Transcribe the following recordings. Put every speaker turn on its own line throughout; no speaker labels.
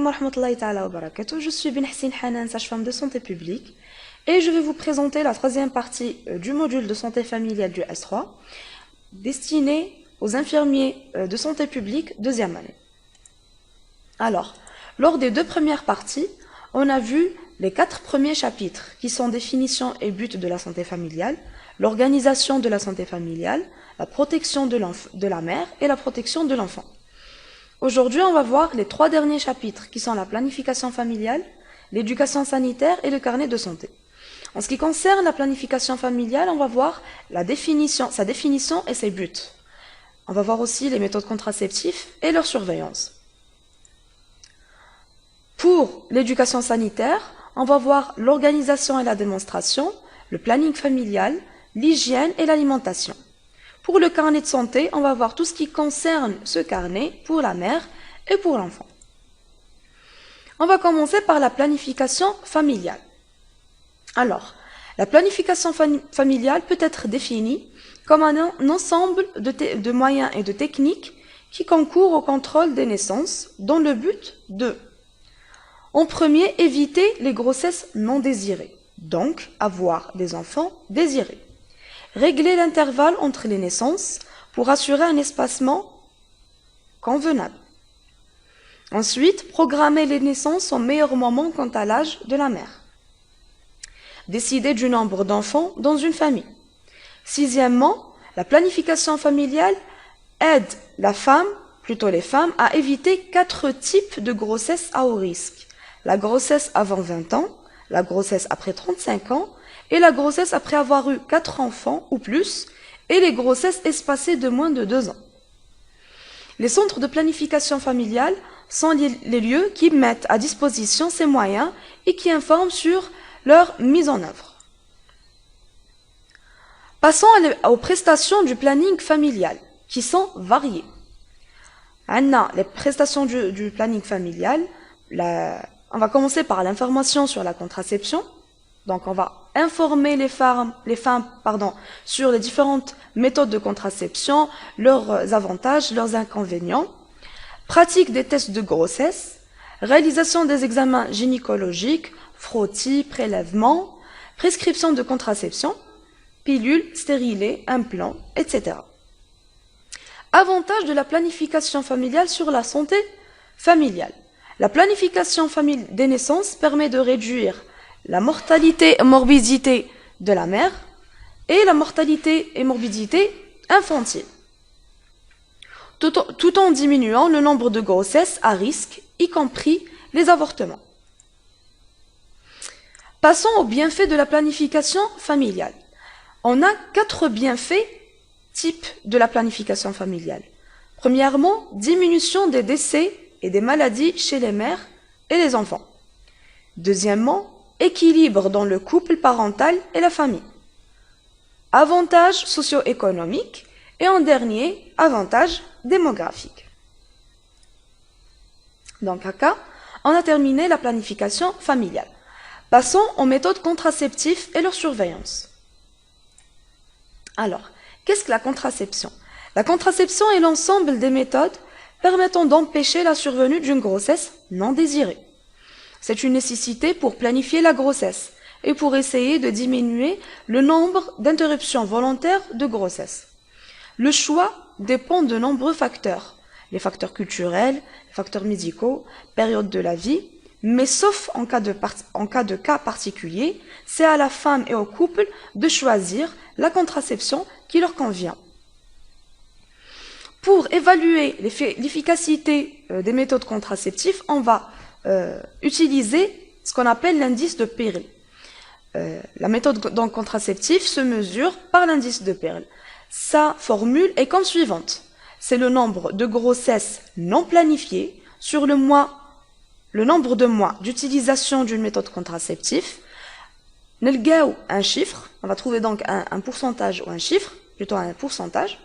alaikum wa rahmatullahi ta'ala wa barakatuh. Je suis Benhessine Hanan, sage-femme de santé publique, et je vais vous présenter la troisième partie du module de santé familiale du S3, destinée aux infirmiers de santé publique deuxième année. Alors, lors des deux premières parties, on a vu les 4 premiers chapitres qui sont définition et but de la santé familiale, l'organisation de la santé familiale, la protection de la mère et la protection de l'enfant. Aujourd'hui, on va voir les 3 derniers chapitres qui sont la planification familiale, l'éducation sanitaire et le carnet de santé. En ce qui concerne la planification familiale, on va voir sa définition et ses buts. On va voir aussi les méthodes contraceptives et leur surveillance. Pour l'éducation sanitaire, on va voir l'organisation et la démonstration, le planning familial, l'hygiène et l'alimentation. Pour le carnet de santé, on va voir tout ce qui concerne ce carnet pour la mère et pour l'enfant. On va commencer par la planification familiale. Alors, la planification familiale peut être définie comme un ensemble de moyens et de techniques qui concourent au contrôle des naissances dans le but de, en premier, éviter les grossesses non désirées, donc avoir des enfants désirés. Régler l'intervalle entre les naissances pour assurer un espacement convenable. Ensuite, programmer les naissances au meilleur moment quant à l'âge de la mère. Décider du nombre d'enfants dans une famille. Sixièmement, la planification familiale aide la femme, plutôt les femmes, à éviter 4 types de grossesse à haut risque. La grossesse avant 20 ans, la grossesse après 35 ans, et la grossesse après avoir eu 4 enfants ou plus, et les grossesses espacées de moins de 2 ans. Les centres de planification familiale sont les lieux qui mettent à disposition ces moyens et qui informent sur leur mise en œuvre. Passons aux prestations du planning familial, qui sont variées. Les prestations du planning familial, on va commencer par l'information sur la contraception. Donc on va informer les femmes sur les différentes méthodes de contraception, leurs avantages, leurs inconvénients, pratique des tests de grossesse, réalisation des examens gynécologiques, frottis, prélèvements, prescription de contraception, pilules, stérilés, implants, etc. Avantages de la planification familiale sur la santé familiale. La planification des naissances permet de réduire la mortalité et morbidité de la mère et la mortalité et morbidité infantile, tout en diminuant le nombre de grossesses à risque, y compris les avortements. Passons aux bienfaits de la planification familiale. On a 4 bienfaits types de la planification familiale. Premièrement, diminution des décès et des maladies chez les mères et les enfants. Deuxièmement, équilibre dans le couple parental et la famille. Avantages socio-économiques et en dernier, avantages démographiques. Donc, on a terminé la planification familiale. Passons aux méthodes contraceptives et leur surveillance. Alors, qu'est-ce que la contraception? La contraception est l'ensemble des méthodes permettant d'empêcher la survenue d'une grossesse non désirée. C'est une nécessité pour planifier la grossesse et pour essayer de diminuer le nombre d'interruptions volontaires de grossesse. Le choix dépend de nombreux facteurs, les facteurs culturels, les facteurs médicaux, période de la vie, mais sauf en cas de cas particulier, c'est à la femme et au couple de choisir la contraception qui leur convient. Pour évaluer l'efficacité des méthodes contraceptives, on va utiliser ce qu'on appelle l'indice de Pearl. La méthode contraceptive se mesure par l'indice de Pearl. Sa formule est comme suivante. C'est le nombre de grossesses non planifiées sur le nombre de mois d'utilisation d'une méthode contraceptive. Nelgaou un chiffre, on va trouver donc un pourcentage ou un chiffre, plutôt un pourcentage.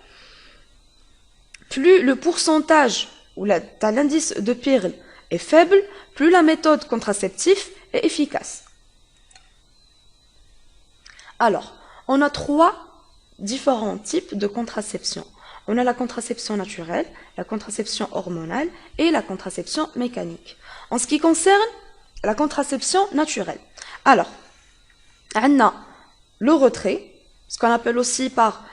Plus le pourcentage ou l'indice de Pearl est faible, plus la méthode contraceptive est efficace. Alors, on a 3 différents types de contraception. On a la contraception naturelle, la contraception hormonale et la contraception mécanique. En ce qui concerne la contraception naturelle, alors, on a le retrait, ce qu'on appelle aussi par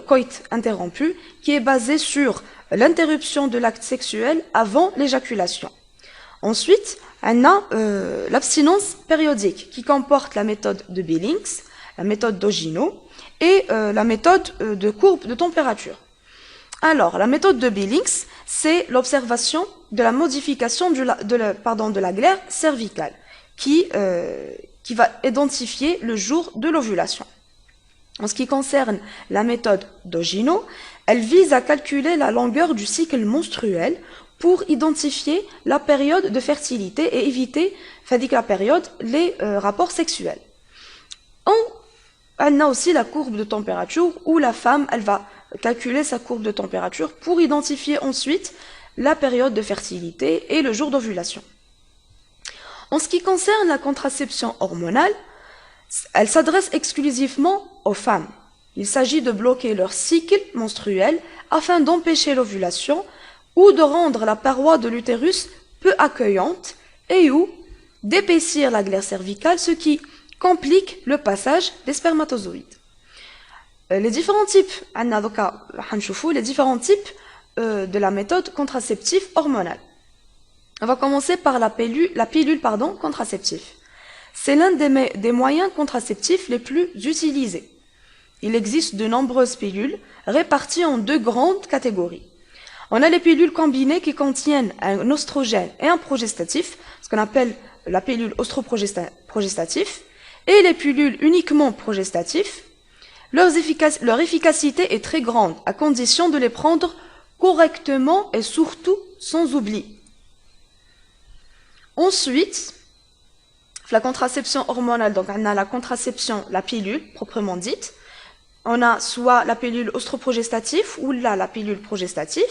coït interrompu, qui est basé sur l'interruption de l'acte sexuel avant l'éjaculation. Ensuite, on a l'abstinence périodique, qui comporte la méthode de Billings, la méthode d'Ogino et la méthode de courbe de température. Alors, la méthode de Billings, c'est l'observation de la modification de la glaire cervicale qui va identifier le jour de l'ovulation. En ce qui concerne la méthode d'Ogino, elle vise à calculer la longueur du cycle menstruel pour identifier la période de fertilité et éviter, la période, les rapports sexuels. On a aussi la courbe de température où la femme, elle va calculer sa courbe de température pour identifier ensuite la période de fertilité et le jour d'ovulation. En ce qui concerne la contraception hormonale, elle s'adresse exclusivement aux femmes. Il s'agit de bloquer leur cycle menstruel afin d'empêcher l'ovulation ou de rendre la paroi de l'utérus peu accueillante et ou d'épaissir la glaire cervicale, ce qui complique le passage des spermatozoïdes. Les différents types de la méthode contraceptive hormonale. On va commencer par la pilule contraceptive. C'est l'un des moyens contraceptifs les plus utilisés. Il existe de nombreuses pilules réparties en deux grandes catégories. On a les pilules combinées qui contiennent un oestrogène et un progestatif, ce qu'on appelle la pilule ostroprogestatif, et les pilules uniquement progestatifs. Leur efficacité est très grande, à condition de les prendre correctement et surtout sans oubli. Ensuite, la contraception hormonale, donc on a la contraception, la pilule proprement dite. On a soit la pilule ostroprogestative ou la pilule progestative.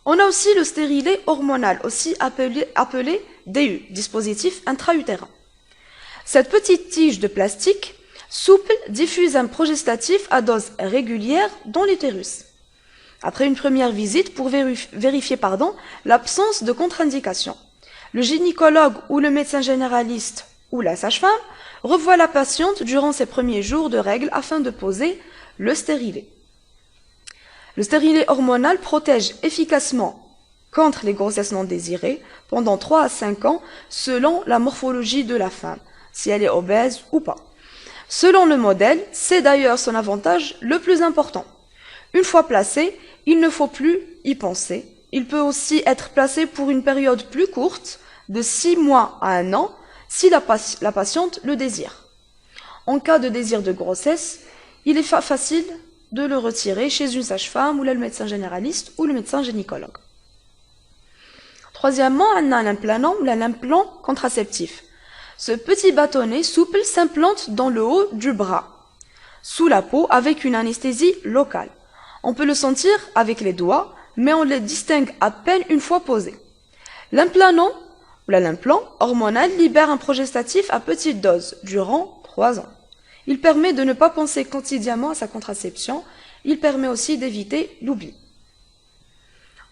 On a aussi le stérilet hormonal, aussi appelé DU, dispositif intra-utérin. Cette petite tige de plastique souple diffuse un progestatif à dose régulière dans l'utérus. Après une première visite pour vérifier l'absence de contre-indication, le gynécologue ou le médecin généraliste ou la sage-femme revoit la patiente durant ses premiers jours de règles afin de poser le stérilet. Le stérilet hormonal protège efficacement contre les grossesses non désirées pendant 3 à 5 ans selon la morphologie de la femme, si elle est obèse ou pas. Selon le modèle, c'est d'ailleurs son avantage le plus important. Une fois placé, il ne faut plus y penser. Il peut aussi être placé pour une période plus courte, de 6 mois à 1 an, si la patiente le désire. En cas de désir de grossesse, il est facile de le retirer chez une sage-femme ou le médecin généraliste ou le médecin gynécologue. Troisièmement, on a l'implant contraceptif. Ce petit bâtonnet souple s'implante dans le haut du bras, sous la peau, avec une anesthésie locale. On peut le sentir avec les doigts, mais on le distingue à peine une fois posé. L'implant hormonal libère un progestatif à petite dose durant 3 ans. Il permet de ne pas penser quotidiennement à sa contraception. Il permet aussi d'éviter l'oubli.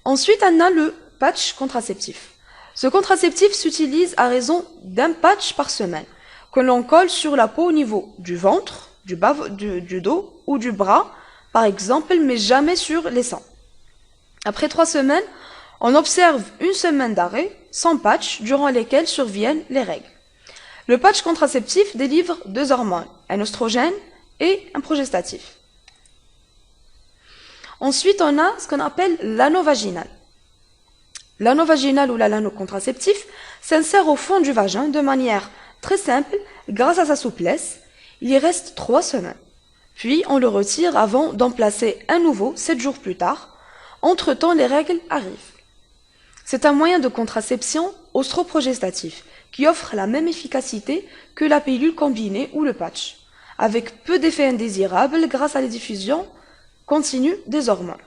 Ensuite, on a le patch contraceptif. Ce contraceptif s'utilise à raison d'un patch par semaine, que l'on colle sur la peau au niveau du ventre, du dos ou du bras, par exemple, mais jamais sur les seins. Après 3 semaines, on observe une semaine d'arrêt sans patch durant lesquelles surviennent les règles. Le patch contraceptif délivre 2 hormones, un oestrogène et un progestatif. Ensuite, on a ce qu'on appelle l'anneau vaginal. L'anneau vaginal ou l'anneau contraceptif s'insère au fond du vagin de manière très simple grâce à sa souplesse. Il y reste 3 semaines. Puis, on le retire avant d'en placer un nouveau 7 jours plus tard. Entre-temps, les règles arrivent. C'est un moyen de contraception ostroprogestatif qui offre la même efficacité que la pilule combinée ou le patch, avec peu d'effets indésirables grâce à la diffusion continue des hormones.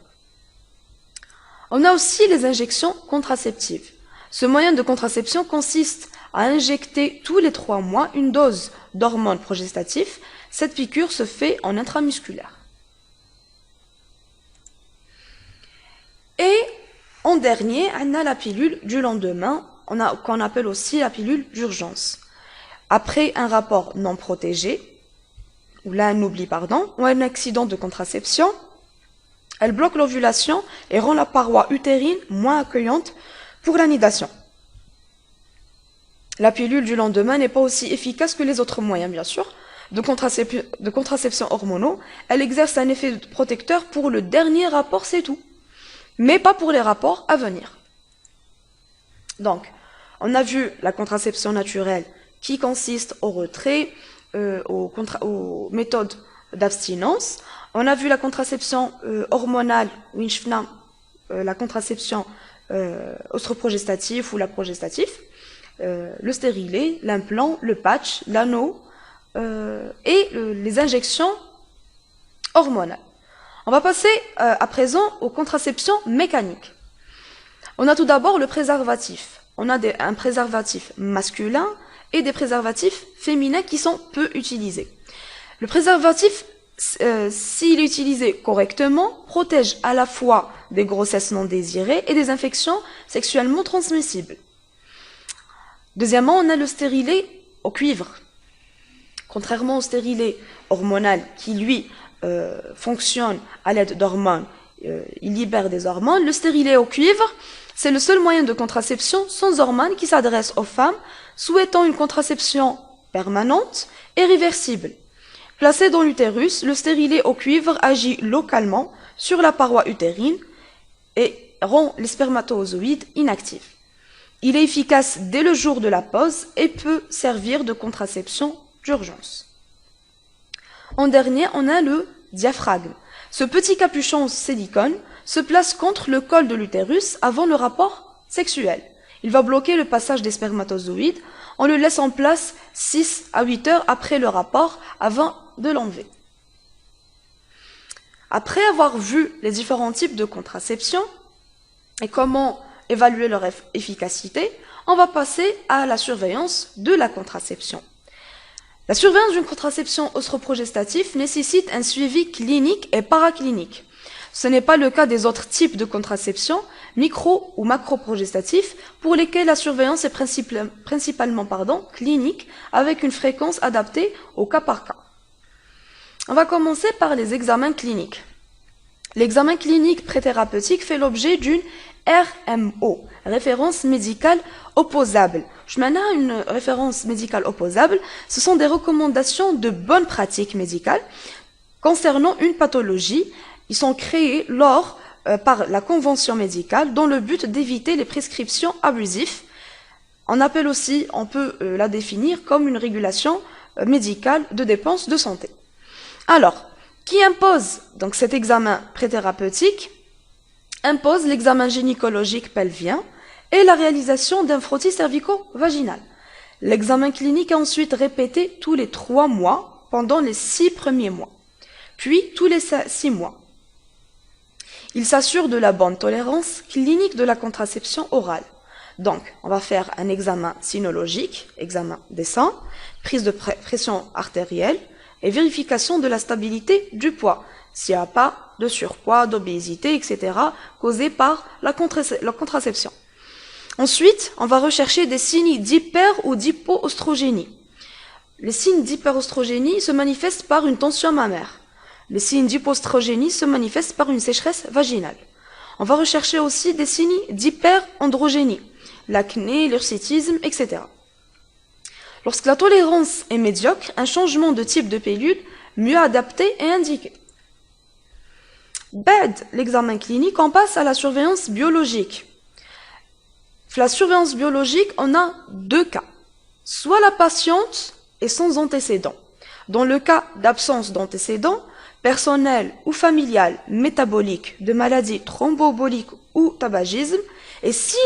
On a aussi les injections contraceptives. Ce moyen de contraception consiste à injecter tous les 3 mois une dose d'hormones progestatifs. Cette piqûre se fait en intramusculaire. Et en dernier, on a la pilule du lendemain qu'on appelle aussi la pilule d'urgence. Après un rapport non protégé, ou là un oubli, pardon, ou un accident de contraception, elle bloque l'ovulation et rend la paroi utérine moins accueillante pour l'anidation. La pilule du lendemain n'est pas aussi efficace que les autres moyens, bien sûr, de contraception hormonaux. Elle exerce un effet protecteur pour le dernier rapport, c'est tout, mais pas pour les rapports à venir. Donc, on a vu la contraception naturelle qui consiste au retrait, aux méthodes d'abstinence. On a vu la contraception hormonale, la contraception oestroprogestative ou la progestative, le stérilet, l'implant, le patch, l'anneau et les injections hormonales. On va passer à présent aux contraceptions mécaniques. On a tout d'abord le préservatif. On a un préservatif masculin et des préservatifs féminins qui sont peu utilisés. Le préservatif, s'il est utilisé correctement, protège à la fois des grossesses non désirées et des infections sexuellement transmissibles. Deuxièmement, on a le stérilet au cuivre. Contrairement au stérilet hormonal qui, lui, fonctionne à l'aide d'hormones, il libère des hormones, le stérilet au cuivre, c'est le seul moyen de contraception sans hormones qui s'adresse aux femmes souhaitant une contraception permanente et réversible. Placé dans l'utérus, le stérilet au cuivre agit localement sur la paroi utérine et rend les spermatozoïdes inactifs. Il est efficace dès le jour de la pause et peut servir de contraception d'urgence. En dernier, on a le diaphragme. Ce petit capuchon en silicone se place contre le col de l'utérus avant le rapport sexuel. Il va bloquer le passage des spermatozoïdes. On le laisse en place 6 à 8 heures après le rapport avant de l'enlever. Après avoir vu les différents types de contraception et comment évaluer leur efficacité, on va passer à la surveillance de la contraception. La surveillance d'une contraception oestroprogestative nécessite un suivi clinique et paraclinique. Ce n'est pas le cas des autres types de contraception, micro- ou macroprogestatifs, pour lesquels la surveillance est principalement clinique, avec une fréquence adaptée au cas par cas. On va commencer par les examens cliniques. L'examen clinique préthérapeutique fait l'objet d'une RMO, référence médicale opposable. Une référence médicale opposable, ce sont des recommandations de bonnes pratiques médicales concernant une pathologie. Ils sont créés par la convention médicale dans le but d'éviter les prescriptions abusives. On peut la définir comme une régulation médicale de dépenses de santé. Alors, qui impose donc cet examen préthérapeutique? Impose l'examen gynécologique pelvien et la réalisation d'un frottis cervico-vaginal. L'examen clinique est ensuite répété tous les 3 mois pendant les 6 premiers mois, puis tous les 6 mois. Il s'assure de la bonne tolérance clinique de la contraception orale. Donc, on va faire un examen cynologique, examen des seins, prise de pression artérielle et vérification de la stabilité du poids, s'il n'y a pas de surpoids, d'obésité, etc., causés par la contraception. Ensuite, on va rechercher des signes d'hyper- ou d'hypoœstrogénie. Les signes d'hyperostrogénie se manifestent par une tension mammaire. Les signes d'hypoestrogénie se manifestent par une sécheresse vaginale. On va rechercher aussi des signes d'hyperandrogénie, l'acné, l'hirsutisme, etc. Lorsque la tolérance est médiocre, un changement de type de pilule mieux adapté est indiqué. L'examen clinique, on passe à la surveillance biologique. La surveillance biologique, on a 2 cas. Soit la patiente est sans antécédent. Dans le cas d'absence d'antécédent, personnel ou familial, métabolique, de maladie thromboembolique ou tabagisme, et si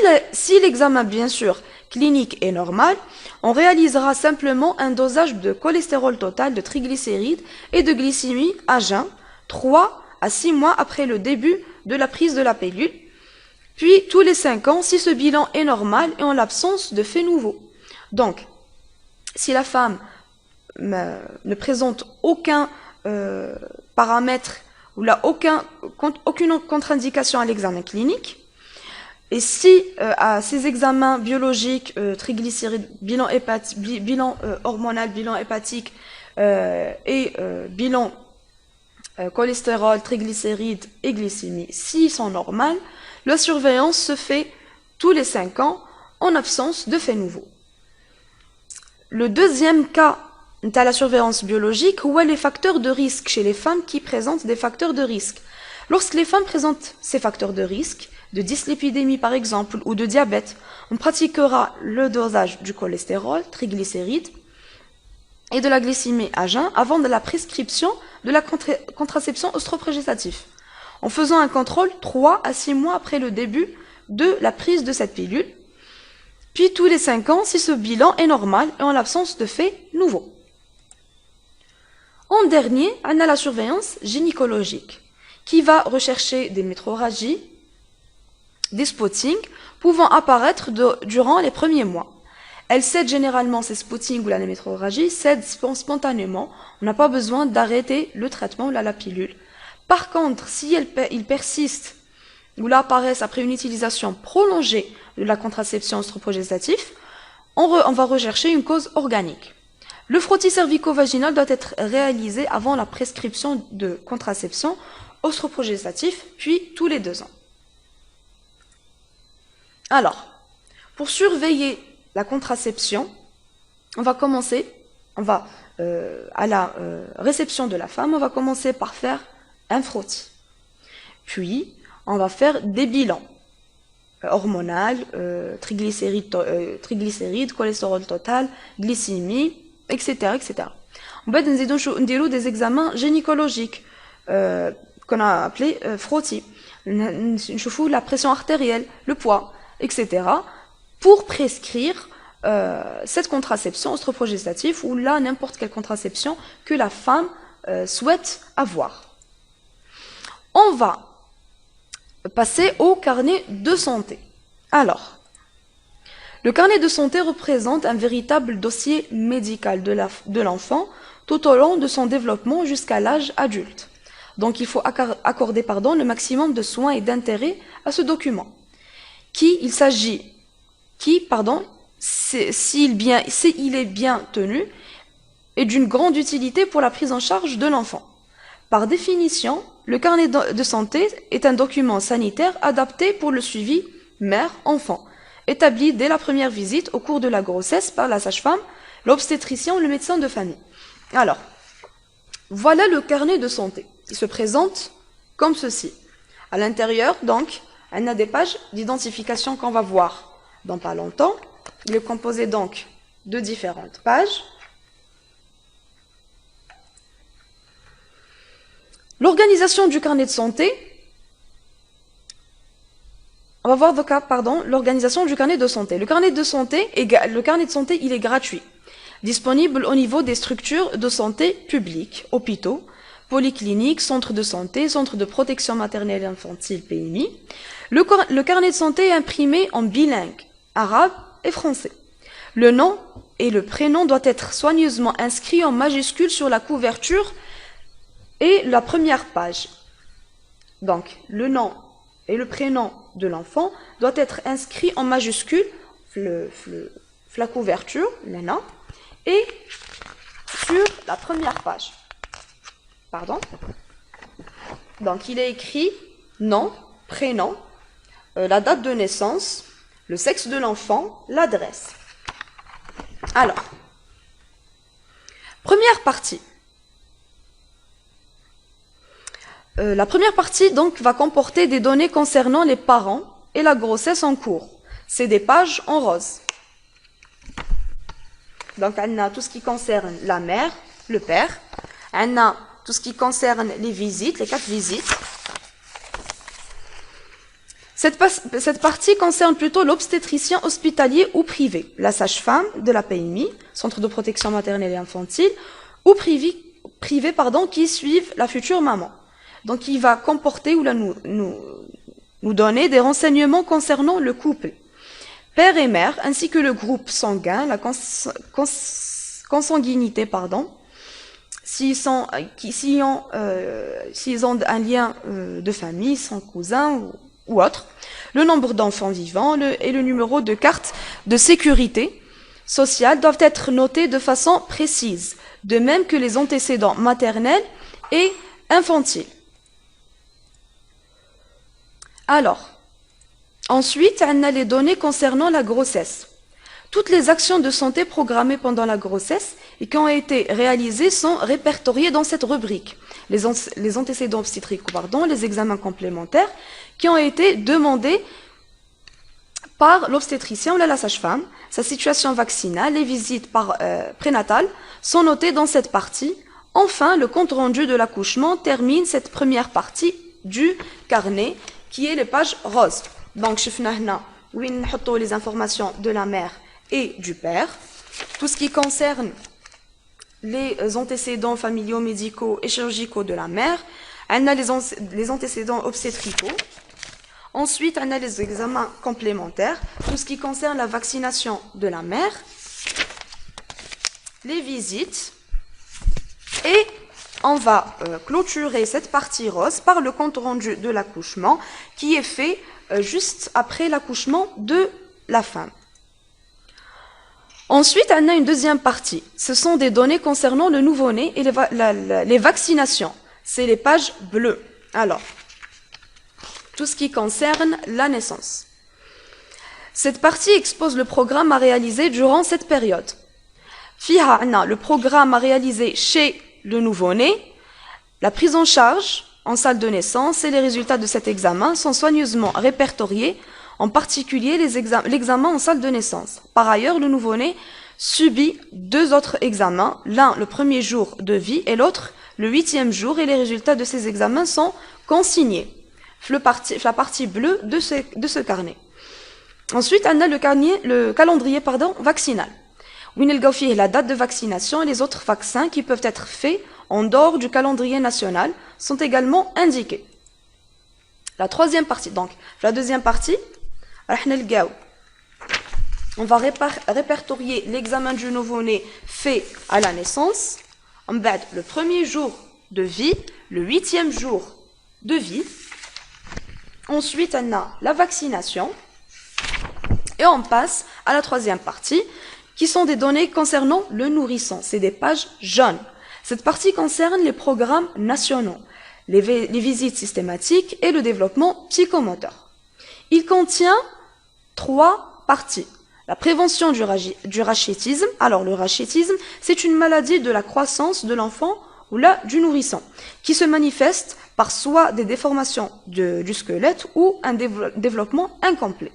l'examen, bien sûr, clinique est normal, on réalisera simplement un dosage de cholestérol total, de triglycérides et de glycémie à jeun, 3 à 6 mois après le début de la prise de la pilule, puis tous les 5 ans si ce bilan est normal et en l'absence de faits nouveaux. Donc, si la femme ne présente aucun paramètre ou aucune contre-indication à l'examen clinique, Et si à ces examens biologiques, triglycérides, bilan hormonal, bilan hépatique et bilan cholestérol, triglycérides et glycémie, s'ils sont normaux, la surveillance se fait tous les 5 ans en absence de faits nouveaux. Le deuxième cas de la surveillance biologique, où les facteurs de risque chez les femmes qui présentent des facteurs de risque. Lorsque les femmes présentent ces facteurs de risque, de dyslipidémie par exemple, ou de diabète, on pratiquera le dosage du cholestérol, triglycérides, et de la glycémie à jeun avant de la prescription de la contraception œstroprogestative, en faisant un contrôle 3 à 6 mois après le début de la prise de cette pilule, puis tous les 5 ans si ce bilan est normal et en l'absence de faits nouveaux. En dernier, on a la surveillance gynécologique, qui va rechercher des métrorragies, des spottings pouvant apparaître durant les premiers mois. Elle cède généralement, ces spottings ou la métrorragie cèdent spontanément. On n'a pas besoin d'arrêter le traitement ou la pilule. Par contre, si ils persistent ou là apparaissent après une utilisation prolongée de la contraception œstroprogestative, on va rechercher une cause organique. Le frottis cervico-vaginal doit être réalisé avant la prescription de contraception œstroprogestative, puis tous les 2 ans. Alors, pour surveiller la contraception, on va à la réception de la femme, on va commencer par faire un frottis. Puis, on va faire des bilans hormonal, triglycérides, cholestérol total, glycémie, etc. etc. On va des examens gynécologiques qu'on a appelé frottis. La pression artérielle, le poids, etc. pour prescrire cette contraception œstroprogestative ou là n'importe quelle contraception que la femme souhaite avoir. On va passer au carnet de santé. Alors, le carnet de santé représente un véritable dossier médical de l'enfant tout au long de son développement jusqu'à l'âge adulte. Donc il faut accorder le maximum de soins et d'intérêt à ce document. S'il est bien tenu, est d'une grande utilité pour la prise en charge de l'enfant. Par définition, le carnet de santé est un document sanitaire adapté pour le suivi mère-enfant, établi dès la première visite au cours de la grossesse par la sage-femme, l'obstétricien ou le médecin de famille. Alors, voilà le carnet de santé. Il se présente comme ceci. À l'intérieur, donc, on a des pages d'identification qu'on va voir dans pas longtemps. Il est composé donc de différentes pages. L'organisation du carnet de santé. On va voir l'organisation du carnet de santé. Le carnet de santé, il est gratuit, disponible au niveau des structures de santé publiques, hôpitaux, polycliniques, centres de santé, centres de protection maternelle et infantile, PMI. Le carnet de santé est imprimé en bilingue, arabe et français. Le nom et le prénom doivent être soigneusement inscrits en majuscules sur la couverture et la première page. Donc, le nom et le prénom de l'enfant doivent être inscrits en majuscules, la couverture, maintenant, et sur la première page. Donc, il est écrit nom, prénom, la date de naissance, le sexe de l'enfant, l'adresse. Alors, première partie. La première partie donc va comporter des données concernant les parents et la grossesse en cours. C'est des pages en rose. Donc on a tout ce qui concerne la mère, le père. On a tout ce qui concerne les visites, les 4 visites. Cette partie concerne plutôt l'obstétricien hospitalier ou privé, la sage-femme de la PMI, Centre de protection maternelle et infantile, ou privé qui suivent la future maman. Donc il va comporter ou nous donner des renseignements concernant le couple, père et mère, ainsi que le groupe sanguin, la consanguinité, s'ils ont un lien de famille, sans cousin ou autre, le nombre d'enfants vivants et le numéro de carte de sécurité sociale doivent être notés de façon précise, de même que les antécédents maternels et infantiles. Alors, ensuite, on a les données concernant la grossesse. Toutes les actions de santé programmées pendant la grossesse et qui ont été réalisées sont répertoriées dans cette rubrique. Les antécédents obstétriques, les examens complémentaires qui ont été demandés par l'obstétricien ou la sage-femme, sa situation vaccinale, les visites prénatales sont notées dans cette partie. Enfin, le compte-rendu de l'accouchement termine cette première partie du carnet qui est les pages roses. Donc, où nous mettons les informations de la mère et du père. Tout ce qui concerne les antécédents familiaux, médicaux et chirurgicaux de la mère. On a les antécédents obstétricaux. Ensuite, on a les examens complémentaires. Tout ce qui concerne la vaccination de la mère. Les visites. Et on va clôturer cette partie rose par le compte rendu de l'accouchement qui est fait juste après l'accouchement de la femme. Ensuite, on a une deuxième partie. Ce sont des données concernant le nouveau-né et les vaccinations. C'est les pages bleues. Alors, tout ce qui concerne la naissance. Cette partie expose le programme à réaliser durant cette période. Fiha, on a le programme à réaliser chez le nouveau-né, la prise en charge en salle de naissance et les résultats de cet examen sont soigneusement répertoriés, en particulier l'examen en salle de naissance. Par ailleurs, le nouveau-né subit 2 autres examens, l'un le premier jour de vie et l'autre le 8e jour, et les résultats de ces examens sont consignés. La partie bleue de ce carnet. Ensuite, on a le calendrier vaccinal. Où il y a la date de vaccination et les autres vaccins qui peuvent être faits en dehors du calendrier national sont également indiqués. La troisième partie, donc, la deuxième partie, on va répertorier l'examen du nouveau-né fait à la naissance, le premier jour de vie, le 8e jour de vie. Ensuite, on a la vaccination et on passe à la troisième partie qui sont des données concernant le nourrisson. C'est des pages jaunes. Cette partie concerne les programmes nationaux, les visites systématiques et le développement psychomoteur. Il contient 3 parties. La prévention du rachitisme. Alors, le rachitisme, c'est une maladie de la croissance de l'enfant ou du nourrisson, qui se manifeste par soit des déformations du squelette ou un développement incomplet.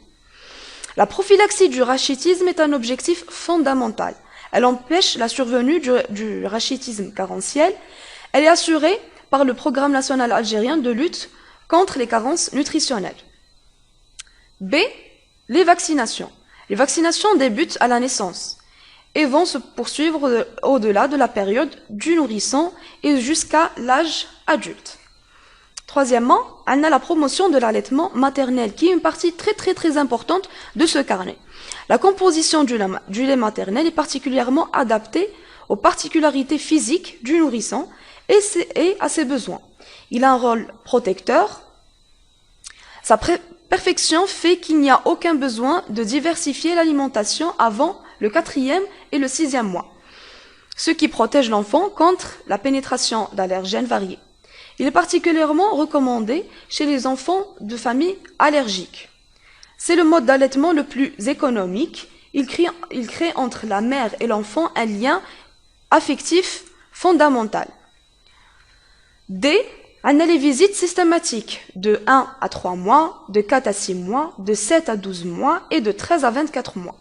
La prophylaxie du rachitisme est un objectif fondamental. Elle empêche la survenue du rachitisme carentiel. Elle est assurée par le Programme national algérien de lutte contre les carences nutritionnelles. B. Les vaccinations. Les vaccinations débutent à la naissance et vont se poursuivre au-delà de la période du nourrisson et jusqu'à l'âge adulte. Troisièmement, on a la promotion de l'allaitement maternel, qui est une partie très importante de ce carnet. La composition du lait maternel est particulièrement adaptée aux particularités physiques du nourrisson et à ses besoins. Il a un rôle protecteur. Sa perfection fait qu'il n'y a aucun besoin de diversifier l'alimentation avant le 4e et le 6e mois, ce qui protège l'enfant contre la pénétration d'allergènes variés. Il est particulièrement recommandé chez les enfants de familles allergiques. C'est le mode d'allaitement le plus économique. Il crée entre la mère et l'enfant un lien affectif fondamental. D. On a les visites systématiques de 1 à 3 mois, de 4 à 6 mois, de 7 à 12 mois et de 13 à 24 mois.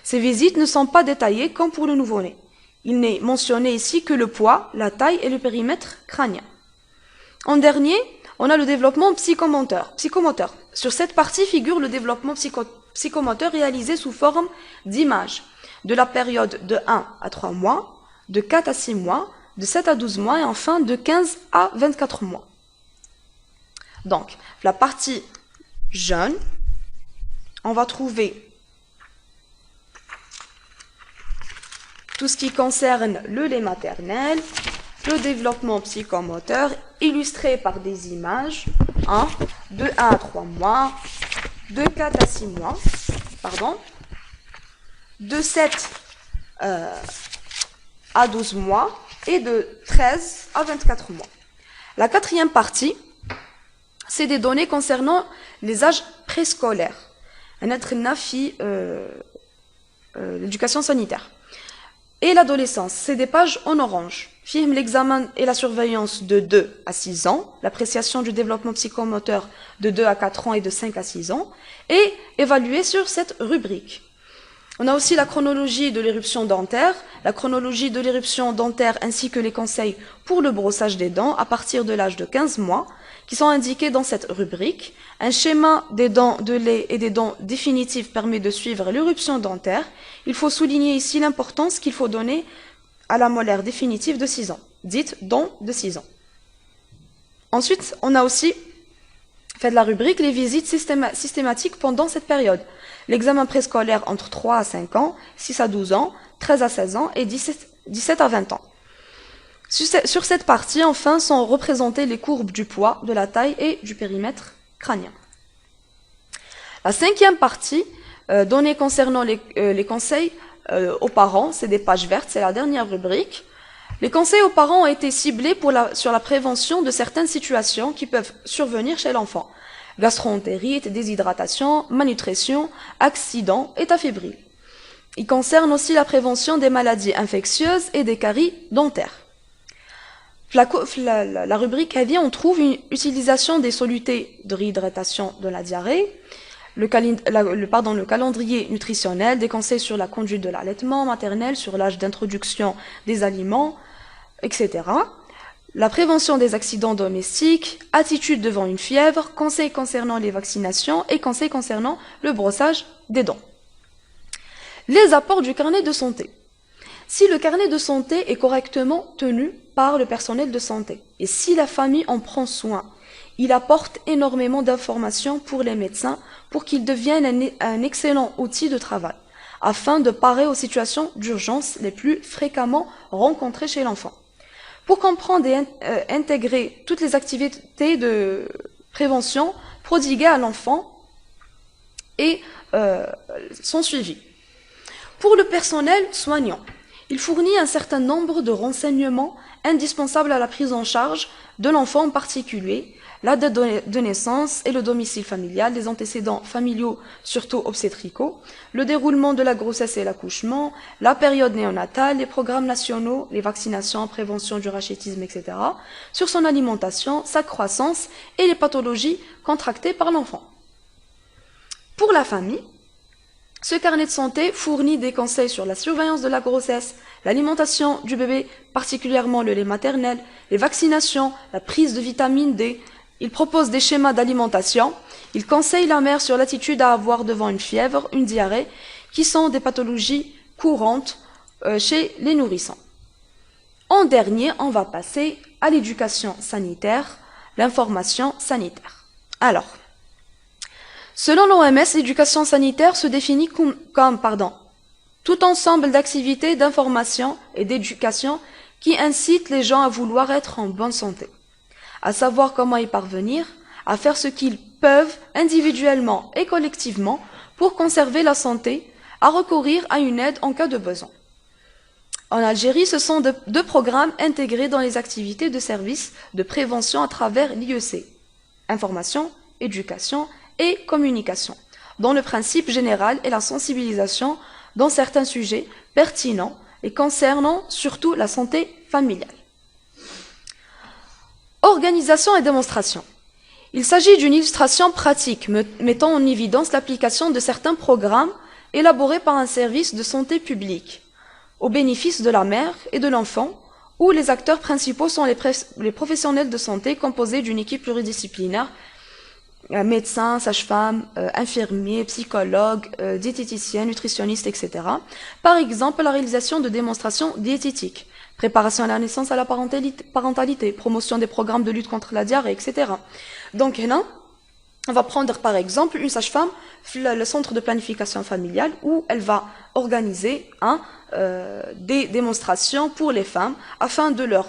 Ces visites ne sont pas détaillées comme pour le nouveau-né. Il n'est mentionné ici que le poids, la taille et le périmètre crânien. En dernier, on a le développement psychomoteur. Sur cette partie figure le développement psychomoteur réalisé sous forme d'images de la période de 1 à 3 mois, de 4 à 6 mois, de 7 à 12 mois et enfin de 15 à 24 mois. Donc, la partie jaune, on va trouver tout ce qui concerne le lait maternel, le développement psychomoteur, illustré par des images de 1 à 3 mois, de 4 à 6 mois, pardon, de 7 à 12 mois et de 13 à 24 mois. La quatrième partie, c'est des données concernant les âges préscolaires. L'éducation sanitaire. Et l'adolescence, c'est des pages en orange. Film l'examen et la surveillance de 2 à 6 ans, l'appréciation du développement psychomoteur de 2 à 4 ans et de 5 à 6 ans, et évalué sur cette rubrique. On a aussi la chronologie de l'éruption dentaire, ainsi que les conseils pour le brossage des dents à partir de l'âge de 15 mois, qui sont indiqués dans cette rubrique. Un schéma des dents de lait et des dents définitives permet de suivre l'éruption dentaire. Il faut souligner ici l'importance qu'il faut donner à la molaire définitive de 6 ans, dite dent de 6 ans. Ensuite, on a aussi fait de la rubrique les visites systématiques pendant cette période. L'examen préscolaire entre 3 à 5 ans, 6 à 12 ans, 13 à 16 ans et 17 à 20 ans. Sur cette partie, enfin, sont représentées les courbes du poids, de la taille et du périmètre crânien. La cinquième partie, données concernant les conseils aux parents, c'est des pages vertes, c'est la dernière rubrique. Les conseils aux parents ont été ciblés sur la prévention de certaines situations qui peuvent survenir chez l'enfant. Gastroentérite, déshydratation, malnutrition, accident, état fébrile. Ils concernent aussi la prévention des maladies infectieuses et des caries dentaires. La rubrique avis, on trouve une utilisation des solutés de réhydratation de la diarrhée, le calendrier nutritionnel, des conseils sur la conduite de l'allaitement maternel, sur l'âge d'introduction des aliments, etc. La prévention des accidents domestiques, attitude devant une fièvre, conseils concernant les vaccinations et conseils concernant le brossage des dents. Les apports du carnet de santé. Si le carnet de santé est correctement tenu par le personnel de santé et si la famille en prend soin, il apporte énormément d'informations pour les médecins pour qu'ils deviennent un excellent outil de travail afin de parer aux situations d'urgence les plus fréquemment rencontrées chez l'enfant. Pour comprendre et intégrer toutes les activités de prévention prodiguées à l'enfant et son suivi. Pour le personnel soignant, il fournit un certain nombre de renseignements indispensables à la prise en charge de l'enfant en particulier, la date de naissance et le domicile familial, les antécédents familiaux, surtout obstétricaux, le déroulement de la grossesse et l'accouchement, la période néonatale, les programmes nationaux, les vaccinations, prévention du rachitisme, etc., sur son alimentation, sa croissance et les pathologies contractées par l'enfant. Pour la famille, ce carnet de santé fournit des conseils sur la surveillance de la grossesse, l'alimentation du bébé, particulièrement le lait maternel, les vaccinations, la prise de vitamine D. Il propose des schémas d'alimentation. Il conseille la mère sur l'attitude à avoir devant une fièvre, une diarrhée, qui sont des pathologies courantes chez les nourrissons. En dernier, on va passer à l'éducation sanitaire, l'information sanitaire. Alors, selon l'OMS, l'éducation sanitaire se définit comme tout ensemble d'activités d'information et d'éducation qui incitent les gens à vouloir être en bonne santé, à savoir comment y parvenir, à faire ce qu'ils peuvent individuellement et collectivement pour conserver la santé, à recourir à une aide en cas de besoin. En Algérie, ce sont deux programmes intégrés dans les activités de services de prévention à travers l'IEC, information, éducation et communication, dont le principe général est la sensibilisation dans certains sujets pertinents et concernant surtout la santé familiale. Organisation et démonstration. Il s'agit d'une illustration pratique mettant en évidence l'application de certains programmes élaborés par un service de santé publique au bénéfice de la mère et de l'enfant, où les acteurs principaux sont les professionnels de santé composés d'une équipe pluridisciplinaire, médecins, sages-femmes, infirmiers, psychologues, diététiciens, nutritionnistes, etc. Par exemple, la réalisation de démonstrations diététiques, préparation à la naissance, à la parentalité, promotion des programmes de lutte contre la diarrhée, etc. Donc, là, on va prendre par exemple une sage-femme, le centre de planification familiale, où elle va organiser des démonstrations pour les femmes afin de leur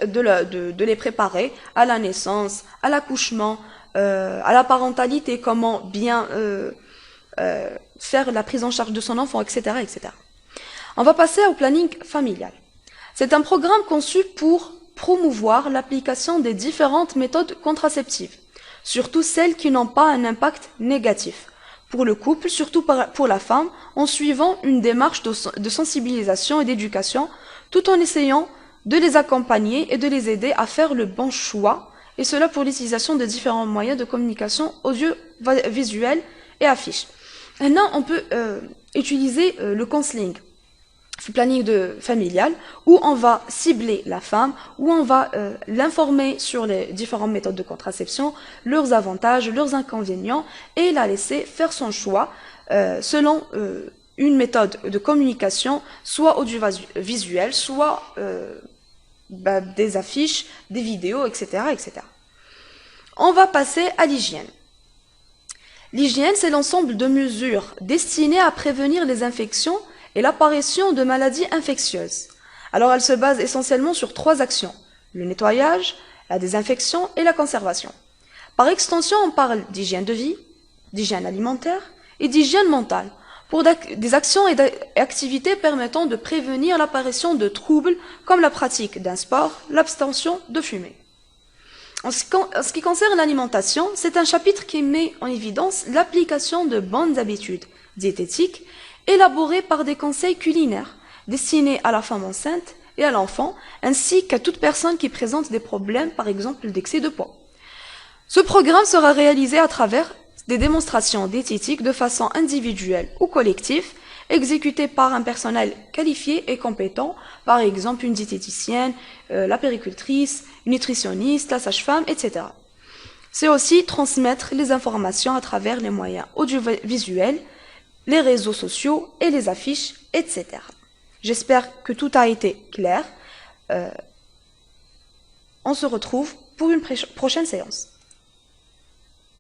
de les préparer à la naissance, à l'accouchement, à la parentalité, comment bien faire la prise en charge de son enfant, etc., etc. On va passer au planning familial. C'est un programme conçu pour promouvoir l'application des différentes méthodes contraceptives, surtout celles qui n'ont pas un impact négatif pour le couple, surtout pour la femme, en suivant une démarche de sensibilisation et d'éducation, tout en essayant de les accompagner et de les aider à faire le bon choix, et cela pour l'utilisation de différents moyens de communication audiovisuels et affiches. Maintenant, on peut utiliser le counseling, le planning familial, où on va cibler la femme, où on va l'informer sur les différentes méthodes de contraception, leurs avantages, leurs inconvénients, et la laisser faire son choix selon une méthode de communication, soit audiovisuelle, soit des affiches, des vidéos, etc., etc. On va passer à l'hygiène. L'hygiène, c'est l'ensemble de mesures destinées à prévenir les infections et l'apparition de maladies infectieuses. Alors, elle se base essentiellement sur 3 actions: le nettoyage, la désinfection et la conservation. Par extension, on parle d'hygiène de vie, d'hygiène alimentaire et d'hygiène mentale, pour des actions et activités permettant de prévenir l'apparition de troubles comme la pratique d'un sport, l'abstention de fumer. En ce qui concerne l'alimentation, c'est un chapitre qui met en évidence l'application de bonnes habitudes diététiques élaborées par des conseils culinaires destinés à la femme enceinte et à l'enfant, ainsi qu'à toute personne qui présente des problèmes, par exemple d'excès de poids. Ce programme sera réalisé à travers des démonstrations diététiques de façon individuelle ou collective, exécutées par un personnel qualifié et compétent, par exemple une diététicienne, la péricultrice, une nutritionniste, la sage-femme, etc. C'est aussi transmettre les informations à travers les moyens audiovisuels, les réseaux sociaux et les affiches, etc. J'espère que tout a été clair. On se retrouve pour une prochaine séance.